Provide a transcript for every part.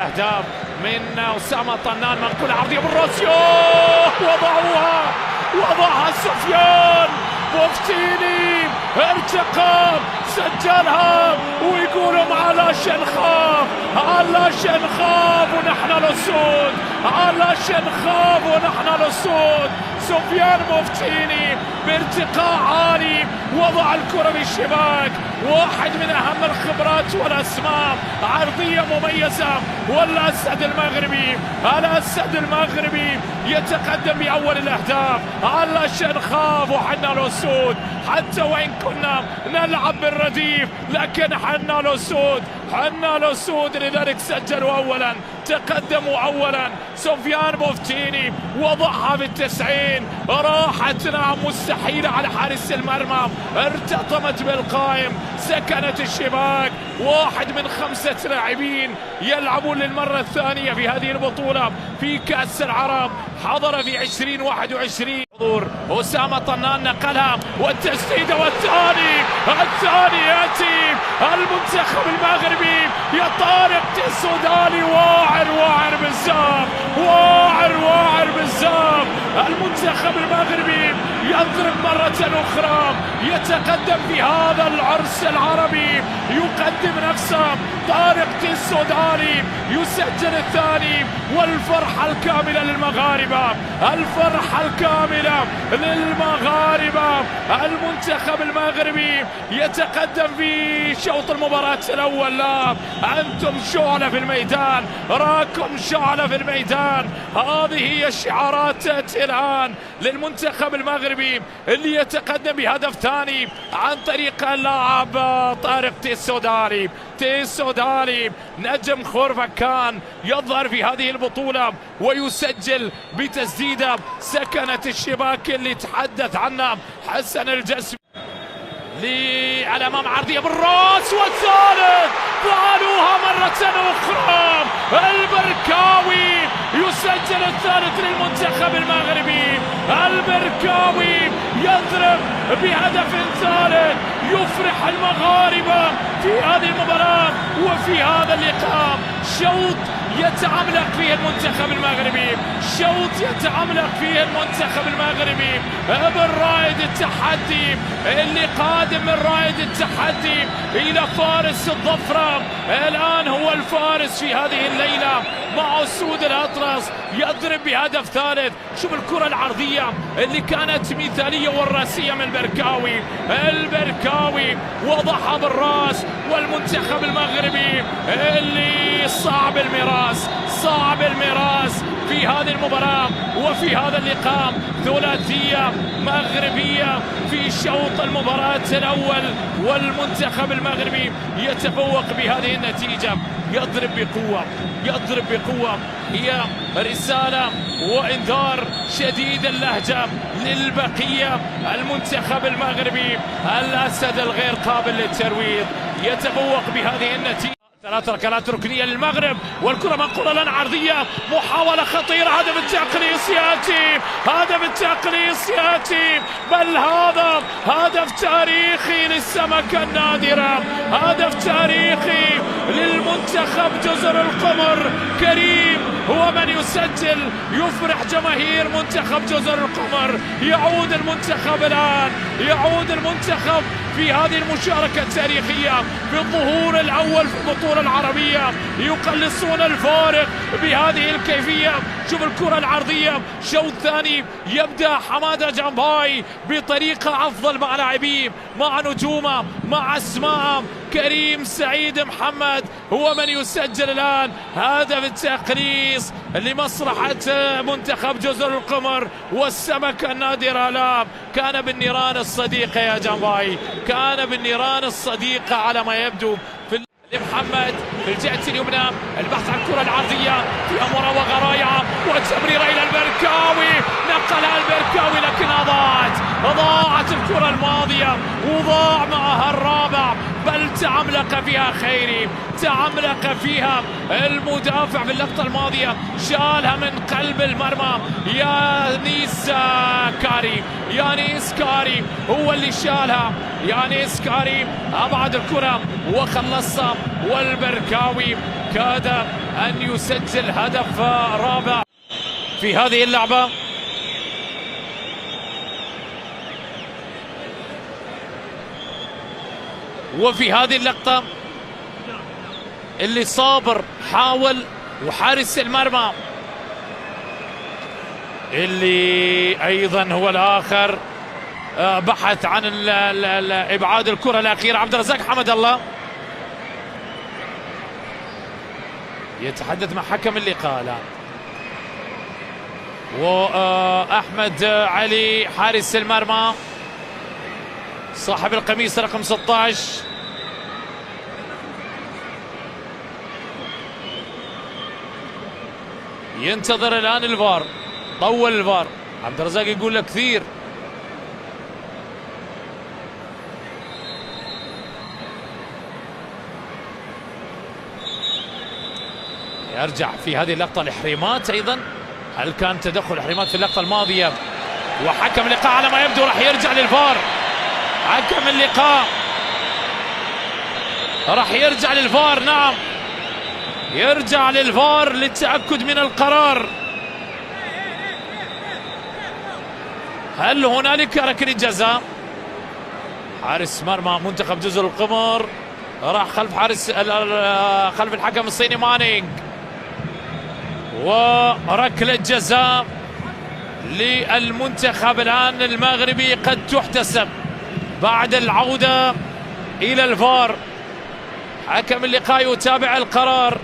اهداف من أسامة طنان، منقولة عرضية بالراس، وضعها سفيان بوفتيني، ارتقى سجلها ويقولوا علشان نخاف ونحن الأسود، علشان نخاف ونحن الأسود. سفيان بوفتيني بارتقاء عالي وضع الكرة بالشباك، واحد من أهم الخبرات والأسماء، عرضية مميزة. والأسد المغربي يتقدم بأول الأهداف. علشان نخاف وحنا الأسود، حتى وإن كنا نلعب بالرديف لكن حنا الأسود، لذلك سجلوا أولا، تقدموا أولا. سفيان بوفتيني وضعها في ال90، راحت مستحيلة على حارس المرمى، ارتطمت بالقائم، سكنت الشباك. واحد من 5 لاعبين يلعبون للمرة الثانية في هذه البطولة في كأس العرب، حضر في 2021. حضور أسامة طنان، نقلها والتسديدة والثاني يأتي المنتخب المغربي يا طارق تيسودالي، واعر بالزاف. المنتخب المغربي يضرب مرة أخرى، يتقدم في هذا العرس العربي، يقدم نفسه. طارق تيسودالي يسجل الثاني، والفرحة الكاملة للمغاربة، المنتخب المغربي يتقدم في شوط المباراة الأول. لا، أنتم شعلة في الميدان، راكم شعلة في الميدان. هذه هي الشعارات تأتي الآن للمنتخب المغربي اللي يتقدم بهدف ثاني عن طريق اللاعب طارق تيسودالي، نجم خورفكان، يظهر في هذه البطولة ويسجل بتسديدة سكنت الشباك اللي تحدث عنها حسن الجسمي. للأمام عرضية بالراس، والثالث فعلوها مرة أخرى. البركاوي يسجل الثالث للمنتخب المغربي، البركاوي يضرب بهدف ثالث يفرح المغاربة في هذه المباراة وفي هذا اللقاء. شوط يتعملق فيه المنتخب المغربي، بالرائد التحدي اللي قادم من رائد التحدي إلى فارس الظفرة. الآن هو الفارس في هذه الليلة مع أسود الأطلس، يضرب بهدف ثالث. شوف الكرة العرضية اللي كانت مثالية والراسية من البركاوي وضعها بالراس. والمنتخب المغربي اللي صعب المراس في هذه المباراة وفي هذا اللقاء. ثلاثية مغربية في شوط المباراة الأول، والمنتخب المغربي يتفوق بهذه النتيجة. يضرب بقوة. هي رسالة وإنذار شديد اللهجة للبقية. المنتخب المغربي الأسد الغير قابل للترويض يتفوق بهذه النتيجة. 3 ركلات ركنية للمغرب، والكرة منقولة لنا عرضية، محاولة خطيرة، هدف التقليص يأتي، بل هذا هدف تاريخي للسمكة النادرة، هدف تاريخي للمنتخب جزر القمر. كريم هو من يسجل، يفرح جماهير منتخب جزر القمر. يعود المنتخب في هذه المشاركة التاريخية بالظهور الأول في البطولة العربية، يقلصون الفارق بهذه الكيفية. شوف الكرة العرضية، شوط ثاني يبدأ حمادة جنباي بطريقة أفضل مع لاعبيه، مع نجومه، مع أسماء. كريم سعيد محمد هو من يسجل الآن هدف التقليص لمصلحة منتخب جزر القمر والسمكة النادرة. لا، كان بالنيران الصديقة يا جنباي، كان بالنيران الصديقة على ما يبدو. محمد في الجهة اليمنى، البحث عن الكرة العرضية، فيها مراوغة رائعة والتمريرة إلى البركاوي، نقلها البركاوي لكنها ضاعت الكرة الماضية وضاع معها الرابع، بل تعملق فيها خيري، تعملق فيها المدافع في اللقطة الماضية، شالها من قلب المرمى. يانيس كاري هو اللي شالها. يانيس كاري أبعد الكرة وخلصها، والبركاوي كاد أن يسجل هدف رابع في هذه اللعبة. وفي هذه اللقطة اللي صابر حاول، وحارس المرمى اللي أيضا هو الآخر بحث عن إبعاد الكرة الأخيرة. عبد الرزاق حمد الله يتحدث مع حكم اللقاء الآن، وأحمد علي حارس المرمى صاحب القميص رقم 16 ينتظر الآن الفار. طول الفار، عبد الرزاق يقول له كثير. يرجع في هذه اللقطة الإحرامات أيضا. هل كان تدخل إحرامات في اللقطة الماضية؟ وحكم اللقاء على ما يبدو راح يرجع للفار. حكم اللقاء راح يرجع للفار. نعم، يرجع للفار للتأكد من القرار. هل هنالك ركلة جزاء؟ حارس مرمى منتخب جزر القمر راح خلف خلف الحكم الصيني مانينج، وركلة جزاء للمنتخب الآن المغربي قد تحتسب بعد العودة إلى الفار. حكم اللقاء يتابع القرار،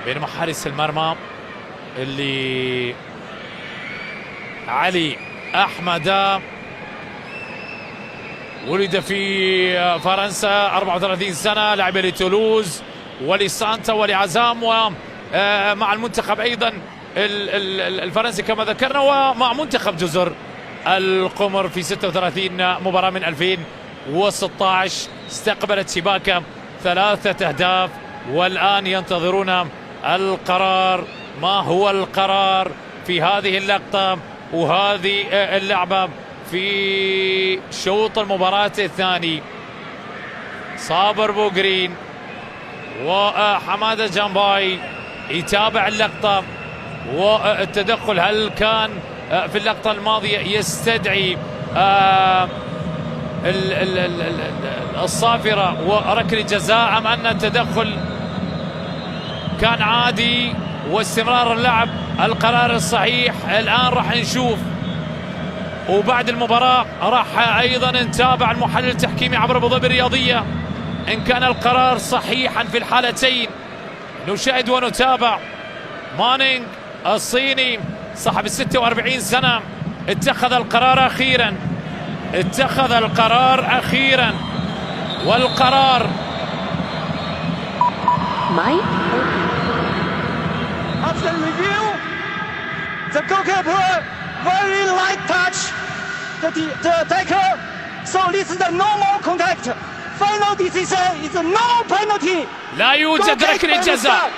بينما حارس المرمى اللي علي أحمد ولد في فرنسا، 34 سنة، لعب لتولوز ولسانتا ولعزام، ومع المنتخب أيضا الفرنسي كما ذكرنا، ومع منتخب جزر القمر في 36 مباراة من 2016. استقبلت شباكة 3 أهداف، والآن ينتظرون القرار. ما هو القرار في هذه اللقطة وهذه اللعبة في شوط المباراة الثاني؟ صابر بوغرين وحمادة جنباي يتابع اللقطة والتدخل. هل كان في اللقطة الماضية يستدعي الصافرة وركل جزاء، أم أن التدخل كان عادي واستمرار اللعب القرار الصحيح؟ الآن راح نشوف، وبعد المباراة راح أيضا نتابع المحلل التحكيمي عبر أبو ظبي الرياضية إن كان القرار صحيحا في الحالتين. نشاهد ونتابع. مانينج الصيني صاحب 46 سنة اتخذ القرار أخيرا، اتخذ القرار أخيرا، والقرار After review, the goalkeeper very light touch the attacker, so this is the normal contact. Final decision is no penalty. لا يوجد ركلة جزاء.